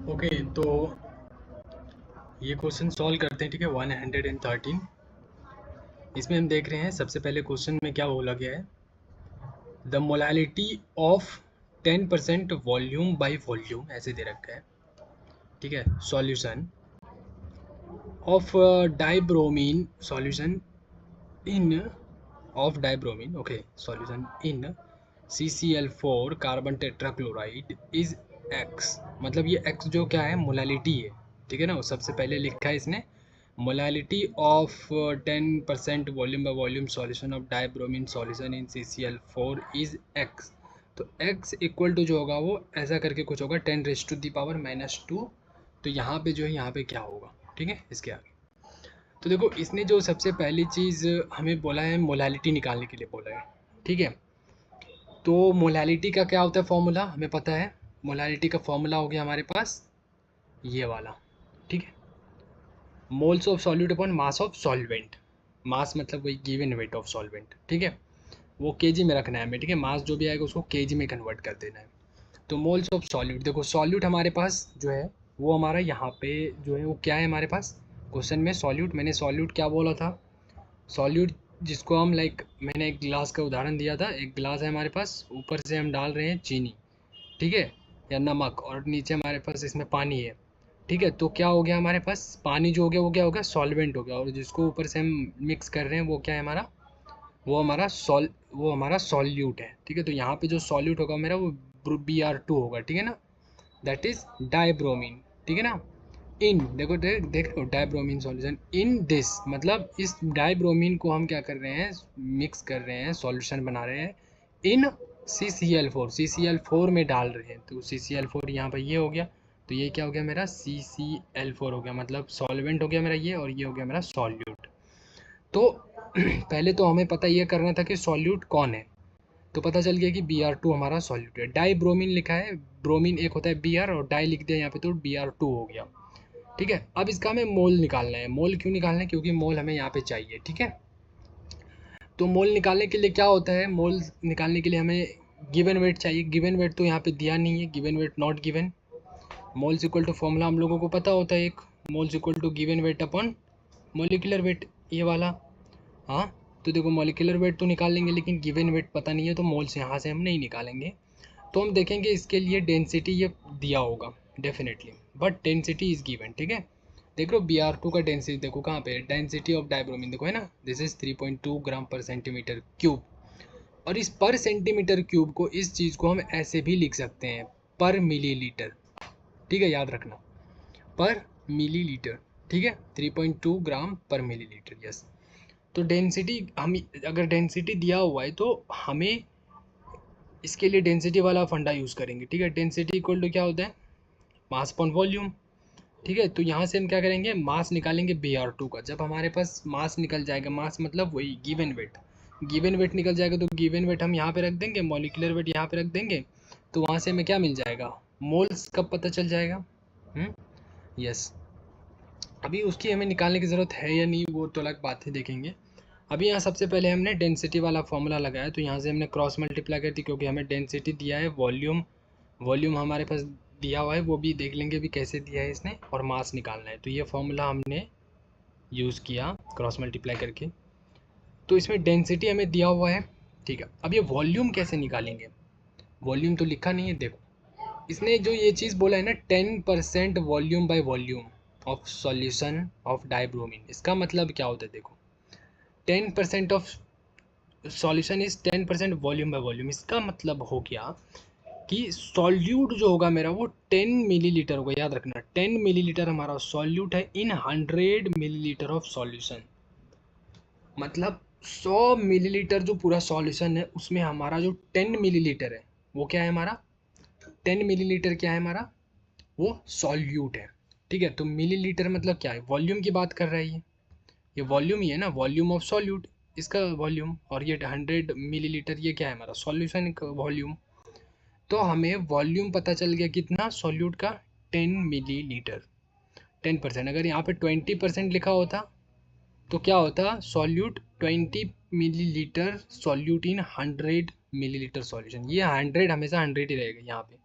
Okay, तो ये question solve करते हैं। ठीक है, 113। इसमें हम देख रहे हैं सबसे पहले क्वेश्चन में क्या बोला गया है। The molality of 10% volume by volume ऐसे दे रखा है। ठीक है, solution of dibromine solution in of dibromine, okay, solution in CCl4 carbon tetrachloride is X। मतलब ये X जो क्या है, मोलालिटी है। ठीक है ना, सबसे पहले लिखा है इसने molality of 10% volume by volume solution of dibromine solution in CCl4 is X। तो X इक्वल टू जो होगा वो ऐसा करके कुछ होगा, 10⁻⁻²। तो यहाँ पे जो है, यहाँ पे क्या होगा, ठीक है, इसके आगे। तो देखो, इसने जो सबसे पहली चीज़ हमें बोला है, मोलालिटी निकालने के लिए बोला है। ठीक है, तो मोलालिटी का क्या होता है फॉर्मूला, हमें पता है। मोलालिटी का फॉर्मूला हो गया हमारे पास ये वाला। ठीक है, moles of solute upon mass of solvent. Mass मतलब वही गिवन वेट ऑफ सॉल्वेंट। ठीक है, वो केजी में रखना है हमें। ठीक है, मास जो भी आएगा उसको केजी में कन्वर्ट कर देना है। तो मोल्स ऑफ सॉल्यूट, देखो सॉल्यूट हमारे पास जो है वो हमारा यहाँ पे जो है वो क्या है हमारे पास क्वेश्चन में। सॉल्यूट, मैंने सॉल्यूट क्या बोला था, सॉल्यूट जिसको हम लाइक, मैंने एक गिलास का उदाहरण दिया था। एक गिलास है हमारे पास, ऊपर से हम डाल रहे हैं चीनी, ठीक है, या नमक, और नीचे हमारे पास इसमें पानी है। ठीक है, तो क्या हो गया हमारे पास, पानी जो हो गया वो क्या हो गया, सॉल्वेंट हो गया। और जिसको ऊपर से हम मिक्स कर रहे हैं वो क्या है हमारा, वो हमारा सॉल्यूट है। ठीक है, तो यहाँ पे जो सॉल्यूट होगा मेरा वो Br2 होगा। ठीक है ना, दैट इज डाइब्रोमीन। ठीक है ना, इन देखो, देख रहे हो, डाइब्रोमीन सॉल्यूशन इन दिस, मतलब इस डाइब्रोमीन को हम क्या कर रहे हैं, मिक्स कर रहे हैं, सॉल्यूशन बना रहे हैं इन CCl4 में डाल रहे हैं। तो CCl4 यहाँ पर ये हो गया। तो ये क्या हो गया मेरा, CCl4 हो गया, मतलब सॉल्वेंट हो गया मेरा ये, और ये हो गया मेरा सॉल्यूट। तो पहले तो हमें पता ये करना था कि सॉल्यूट कौन है। तो पता चल गया कि Br2 हमारा सॉल्यूट है। डाई ब्रोमीन लिखा है, ब्रोमीन एक होता है Br, और डाई लिख दिया यहाँ पे तो Br2 हो गया। ठीक है, अब इसका हमें मोल निकालना है। मोल क्यों निकालना है, क्योंकि मोल हमें यहाँ पे चाहिए। ठीक है, तो मोल निकालने के लिए क्या होता है, मोल निकालने के लिए हमें गिवन वेट चाहिए। गिवन वेट तो यहाँ पे दिया नहीं है, given weight not given. Moles equal to formula हम लोगों को पता होता है, एक moles equal to given weight upon molecular weight, ये वाला। हाँ, तो देखो मॉलिक्यूलर वेट तो निकाल लेंगे, लेकिन गिवन वेट पता नहीं है, तो मोल्स यहाँ से हम नहीं निकालेंगे। तो हम देखेंगे इसके लिए डेंसिटी ये दिया होगा definitely, but density is given. ठीक है, देख लो Br2 का डेंसिटी देखो कहाँ पे, डेंसिटी ऑफ डाइब्रोमीन देखो, है ना, दिस इज 3.2 ग्राम पर सेंटीमीटर क्यूब। और इस पर सेंटीमीटर क्यूब को, इस चीज़ को हम ऐसे भी लिख सकते हैं, पर मिलीलीटर। ठीक है, याद रखना, पर मिलीलीटर। ठीक है, 3.2 ग्राम पर मिलीलीटर, यस। तो डेंसिटी, हम अगर डेंसिटी दिया हुआ है तो हमें इसके लिए डेंसिटी वाला फंडा यूज़ करेंगे। ठीक है, डेंसिटी इक्वल टू क्या होता है, मास अपॉन वॉल्यूम। ठीक है, तो यहाँ से हम क्या करेंगे, मास निकालेंगे Br2 का। जब हमारे पास मास निकल जाएगा, मास मतलब वही गिवन वेट, गिवन वेट निकल जाएगा, तो गिवन वेट हम यहाँ पे रख देंगे, मॉलिकुलर वेट यहाँ पे रख देंगे। तो वहाँ से हमें क्या मिल जाएगा, मोल्स कब पता चल जाएगा। यस, अभी उसकी हमें निकालने की ज़रूरत है या नहीं वो तो अलग बात है, देखेंगे। अभी यहाँ सबसे पहले हमने डेंसिटी वाला फॉर्मूला लगाया, तो यहाँ से हमने क्रॉस मल्टीप्लाई कर दी, क्योंकि हमें डेंसिटी दिया है, वॉल्यूम, वॉल्यूम हमारे पास दिया हुआ है, वो भी देख लेंगे भी कैसे दिया है इसने, और मास निकालना है। तो ये फॉर्मूला हमने यूज़ किया क्रॉस मल्टीप्लाई करके। तो इसमें डेंसिटी हमें दिया हुआ है। ठीक है, अब ये वॉल्यूम कैसे निकालेंगे, वॉल्यूम तो लिखा नहीं है। देखो, इसने जो ये चीज़ बोला है ना, 10% volume by volume of solution of dibromine, इसका मतलब क्या होता है, देखो 10% of solution is 10% volume by volume. इसका मतलब हो गया कि सॉल्यूट जो होगा मेरा वो 10 मिलीलीटर होगा। याद रखना, 10 मिलीलीटर हमारा सॉल्यूट है इन 100 मिलीलीटर ऑफ सॉल्यूशन। मतलब 100 मिलीलीटर जो पूरा सॉल्यूशन है उसमें हमारा जो 10 मिलीलीटर है वो क्या है हमारा, 10 मिलीलीटर क्या है हमारा, वो सॉल्यूट है। ठीक है, तो मिलीलीटर मतलब क्या है, वॉल्यूम की बात कर रहा है ये वॉल्यूम ही है ना, वॉल्यूम ऑफ सॉल्यूट, इसका वॉल्यूम। और ये 100 मिलीलीटर ये क्या है हमारा, सॉल्यूशन का वॉल्यूम। तो हमें वॉल्यूम पता चल गया कितना, सॉल्यूट का 10 मिलीलीटर। 10%, अगर यहाँ पे 20% लिखा होता तो क्या होता, solute 20 millilitre solute in 100 millilitre solution. ये 100 हमेशा 100 ही रहेगा यहाँ पे।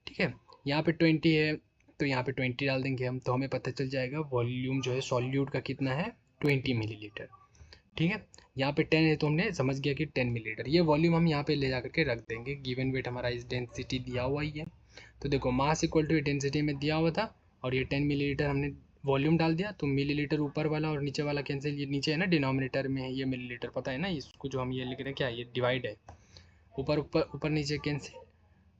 ठीक है, यहाँ पे 20 है, तो यहाँ पे 20 डाल देंगे हम, तो हमें पता चल जाएगा वॉल्यूम जो है सॉल्यूट का कितना है, 20 मिलीलीटर। ठीक है, यहाँ पे 10 है तो हमने समझ गया कि 10 मिलीलीटर। ये वॉल्यूम हम यहाँ पे ले जा करके रख देंगे। गिवन वेट हमारा इस डेंसिटी दिया हुआ ही है, तो देखो मास इक्वल टू डेंसिटी में दिया हुआ था और ये 10 मिलीलीटर हमने वॉल्यूम डाल दिया, तो मिलीलीटर ऊपर वाला और नीचे वाला कैंसिल, ये नीचे है ना डिनोमिनेटर में है ये मिलीलीटर, पता है ना इसको जो हम ये लिख रहे हैं क्या, ये डिवाइड है, ऊपर ऊपर ऊपर नीचे कैंसिल,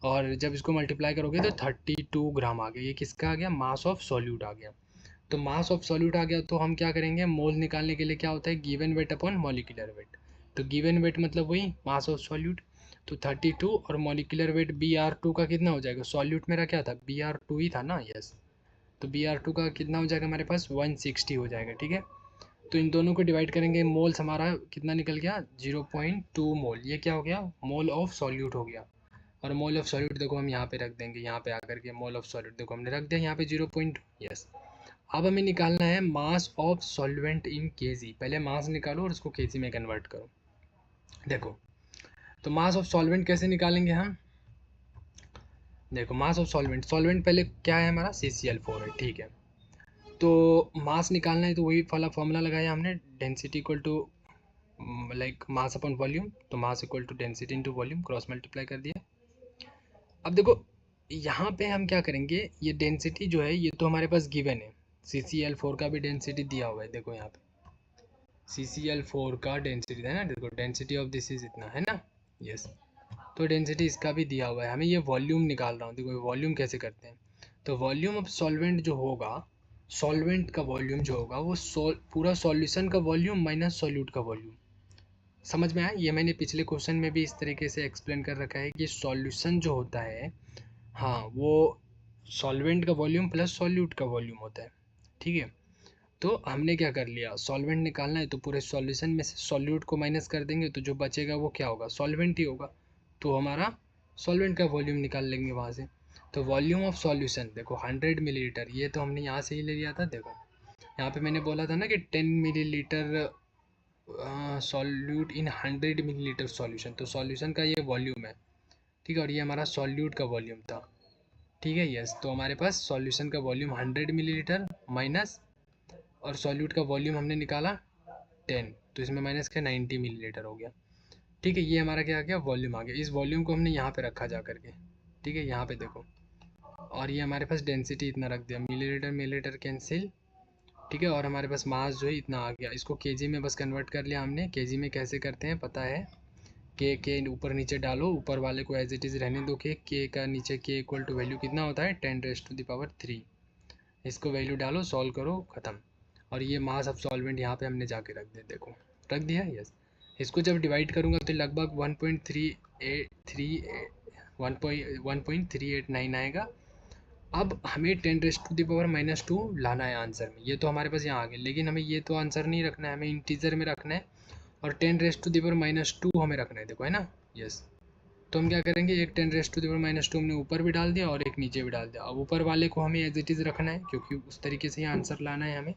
और जब इसको मल्टीप्लाई करोगे तो 32 ग्राम आ गया। ये किसका आ गया, मास ऑफ सॉल्यूट आ गया। तो मास ऑफ सॉल्यूट आ गया, तो हम क्या करेंगे, मोल निकालने के लिए क्या होता है, given weight upon molecular weight. तो गिवन वेट मतलब वही मास ऑफ सॉल्यूट, तो 32 और मॉलिक्यूलर वेट Br2 का कितना हो जाएगा, सॉल्यूट मेरा क्या था Br2 ही था ना, यस, तो Br2 का कितना हो जाएगा हमारे पास 160 हो जाएगा। ठीक है, तो इन दोनों को डिवाइड करेंगे, मोल्स हमारा कितना निकल गया 0.2 मोल, ये क्या हो गया, मोल ऑफ सॉल्यूट हो गया। और मोल ऑफ सॉल्यूट देखो हम यहाँ पे रख देंगे, यहाँ पे आकर के मोल ऑफ सॉल्यूट देखो हमने रख दिया यहाँ पे 0.2, यस। अब हमें निकालना है मास ऑफ सॉल्वेंट इन केजी। पहले मास निकालो और उसको केजी में कन्वर्ट करो। देखो, तो मास ऑफ सॉल्वेंट कैसे निकालेंगे हम, देखो मास ऑफ सॉल्वेंट, सॉल्वेंट पहले क्या है हमारा CCl4 है। ठीक है, तो मास निकालना है तो वही वाला फॉर्मूला लगाया हमने, density equal to like mass upon volume, तो mass equal to density into volume, cross multiply कर दिया। अब देखो यहाँ पे हम क्या करेंगे, ये डेंसिटी जो है ये तो हमारे पास गिवन है, CCl4 का भी डेंसिटी दिया हुआ है, देखो यहाँ पे CCl4 का डेंसिटी है ना, देखो डेंसिटी ऑफ दिस इज इतना है ना, यस। तो डेंसिटी इसका भी दिया हुआ है, हमें ये वॉल्यूम निकाल रहा हूँ। देखो वॉल्यूम कैसे करते हैं, तो वॉल्यूम ऑफ सॉल्वेंट जो होगा, सॉल्वेंट का वॉल्यूम जो होगा वो पूरा सॉल्यूशन का वॉल्यूम माइनस सॉल्यूट का वॉल्यूम। समझ में आया, ये मैंने पिछले क्वेश्चन में भी इस तरीके से एक्सप्लेन कर रखा है कि सॉल्यूशन जो होता है, हाँ, वो सॉल्वेंट का वॉल्यूम प्लस सॉल्यूट का वॉल्यूम होता है। ठीक है, तो हमने क्या कर लिया, सॉल्वेंट निकालना है तो पूरे सॉल्यूशन में से सॉल्यूट को माइनस कर देंगे, तो जो बचेगा वो क्या होगा, सॉल्वेंट ही होगा, तो हमारा सॉल्वेंट का वॉल्यूम निकाल लेंगे वहाँ से। तो वॉल्यूम ऑफ सॉल्यूशन देखो 100 मिलीलीटर, ये तो हमने यहाँ से ही ले लिया था। देखो यहाँ पे मैंने बोला था ना कि 10 millilitre solute in 100 millilitre solution, तो सॉल्यूशन का ये वॉल्यूम है। ठीक है, और ये हमारा सॉल्यूट का वॉल्यूम था। ठीक है, यस, तो हमारे पास सॉल्यूशन का वॉल्यूम 100 मिलीलीटर माइनस, और सॉल्यूट का वॉल्यूम हमने निकाला 10, तो इसमें माइनस के 90 मिलीलीटर हो गया। ठीक है, ये हमारा क्या आ गया, वॉल्यूम आ गया। इस वॉल्यूम को हमने यहाँ पे रखा जा करके, ठीक है, यहाँ पे देखो, और ये हमारे पास डेंसिटी इतना रख दिया, मिलीलीटर मिलीलीटर कैंसिल। ठीक है, और हमारे पास मास जो है इतना आ गया, इसको केजी में बस कन्वर्ट कर लिया हमने। केजी में कैसे करते हैं पता है, के ऊपर नीचे डालो, ऊपर वाले को एज इट इज़ रहने दो, के का नीचे के इक्वल टू वैल्यू कितना होता है 10⁻³ इसको वैल्यू डालो, सॉल्व करो, ख़त्म। और ये मास ऑफ सॉल्वेंट यहाँ पे हमने जाके रख दिया, देखो रख दिया, यस। इसको जब डिवाइड करूँगा तो लगभग 1.3889 आएगा। अब हमें 10⁻⁻² लाना है आंसर में, ये तो हमारे पास यहाँ आ गया, लेकिन हमें ये तो आंसर नहीं रखना है, हमें इंटीजर में रखना है, और 10⁻² हमें रखना है, देखो है ना, यस। तो हम क्या करेंगे, एक 10⁻² हमने ऊपर भी डाल दिया और एक नीचे भी डाल दिया। अब ऊपर वाले को हमें एज इट इज़ रखना है, क्योंकि उस तरीके से ही आंसर लाना है हमें।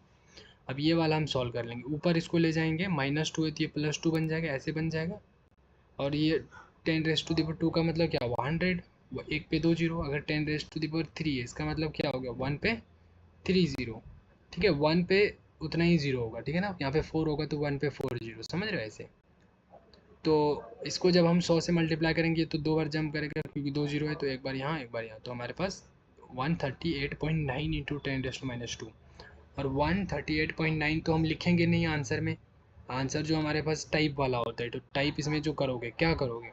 अब ये वाला हम सॉल्व कर लेंगे, ऊपर इसको ले जाएंगे, -2 है तो ये +2 बन जाएगा, ऐसे बन जाएगा। और ये 10⁻² का मतलब क्या हुआ 100, एक पे 2 जीरो, अगर 10⁻³ है इसका मतलब क्या हो गया 1 पे 3 जीरो। ठीक है, 1 पे उतना ही जीरो होगा, ठीक है ना, यहाँ पे 4 होगा तो 1 पे 4 जीरो, समझ रहे हो ऐसे। तो इसको जब हम 100 से मल्टीप्लाई करेंगे तो 2 बार जंप करेगा, क्योंकि 2 जीरो है, तो एक बार यहाँ एक बार यहाँ, तो हमारे पास 138.9 इंटू 10⁻²। और 138.9 तो हम लिखेंगे नहीं आंसर में, आंसर जो हमारे पास टाइप वाला होता है, तो टाइप इसमें जो करोगे क्या करोगे,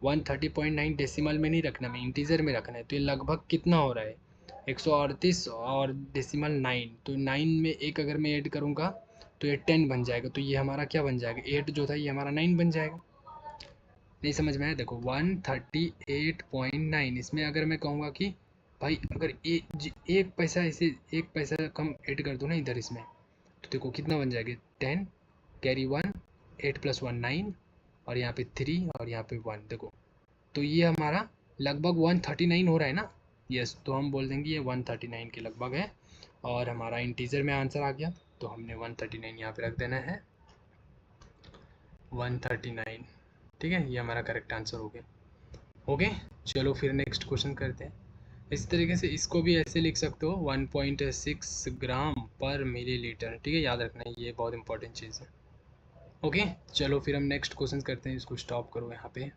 130.9 डेसिमल में नहीं रखना, में इंटीजर में रखना है। तो ये लगभग कितना हो रहा है 138 और डेसिमल 9, तो 9 में एक अगर मैं ऐड करूँगा तो ये 10 बन जाएगा, तो ये हमारा क्या बन जाएगा, 8 जो था ये हमारा 9 बन जाएगा। नहीं समझ में आया, देखो 138.9, इसमें अगर मैं कहूँगा कि भाई अगर एक पैसा इसे एक पैसा कम ऐड कर दो ना इधर इसमें, तो देखो कितना बन जाएगा 10 कैरी 1 8 + 1 9, और यहाँ पे 3 और यहाँ पे 1, देखो तो ये हमारा लगभग 139 हो रहा है ना, यस। तो हम बोल देंगे ये 139 के लगभग है, और हमारा इंटीजर में आंसर आ गया, तो हमने 139 यहाँ पे रख देना है, 139। ठीक है, ये हमारा करेक्ट आंसर हो गया। ओके, चलो फिर नेक्स्ट क्वेश्चन करते हैं। इस तरीके से इसको भी ऐसे लिख सकते हो 1.6 ग्राम पर मिलीलीटर, ठीक है, याद रखना ये बहुत इंपॉर्टेंट चीज़ है। ओके, चलो फिर हम नेक्स्ट क्वेश्चन करते हैं, इसको स्टॉप करो यहाँ पे।